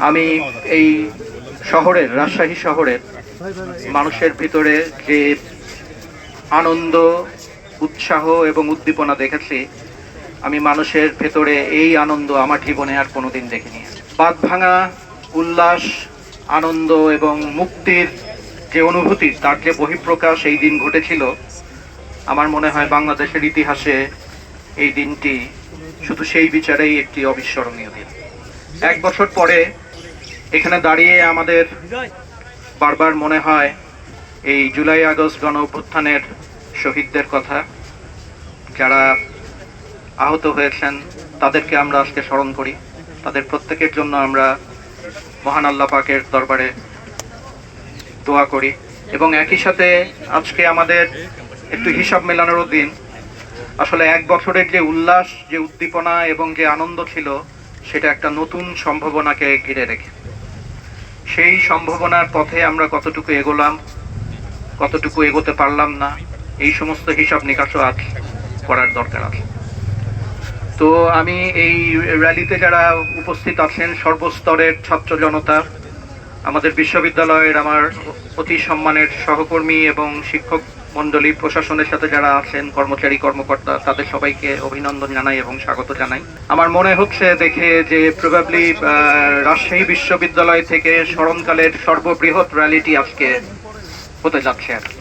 আমি এই শহরের, রাজশাহী শহরের মানুষের ভিতরে যে আনন্দ, উৎসাহ এবং উদ্দীপনা দেখেছি, আমি মানুষের ভেতরে এই আনন্দ আমার জীবনে আর কোনোদিন দেখিনি। বাঁধ ভাঙা উল্লাস, আনন্দ এবং মুক্তির যে অনুভূতি, তার যে বহিঃপ্রকাশ এই দিন ঘটেছিল, আমার মনে হয় বাংলাদেশের ইতিহাসে এই দিনটি শুধু সেই বিচারেই একটি অবিস্মরণীয় দিন। 1 বছর পরে এখানে দাঁড়িয়ে আমাদের বারবার মনে হয় এই জুলাই আগস্ট গণ অভ্যুত্থানের শহীদদের কথা, যারা আহত হয়েছেন তাদেরকে আমরা আজকে স্মরণ করি। তাদের প্রত্যেকের জন্য আমরা মহান আল্লাহ পাকের দরবারে দোয়া করি এবং একই সাথে আজকে আমাদের একটু হিসাব মেলানোরও দিন। আসলে 1 বছরের যে উল্লাস, যে উদ্দীপনা এবং যে আনন্দ ছিল, সেটা একটা নতুন সম্ভাবনাকে ঘিরে রেখে, সেই সম্ভাবনার পথে আমরা কতটুকু এগোলাম, কতটুকু এগোতে পারলাম না, এই সমস্ত হিসাব নিকাশও আজ করার দরকার আছে। তো আমি এই র্যালিতে যারা উপস্থিত আছেন, সর্বস্তরের ছাত্র জনতা, আমাদের বিশ্ববিদ্যালয়ের আমার অতি সম্মানের সহকর্মী এবং শিক্ষক মণ্ডলী, প্রশাসনের সাথে যারা আছেন, কর্মচারী কর্মকর্তা, তাদের সবাইকে অভিনন্দন জানাই এবং স্বাগত জানাই। আমার মনে হচ্ছে দেখে যে প্রবাবলি রাজশাহী বিশ্ববিদ্যালয় থেকে স্মরণকালের সর্ববৃহৎ র্যালিটি আজকে হতে যাচ্ছে আর কি।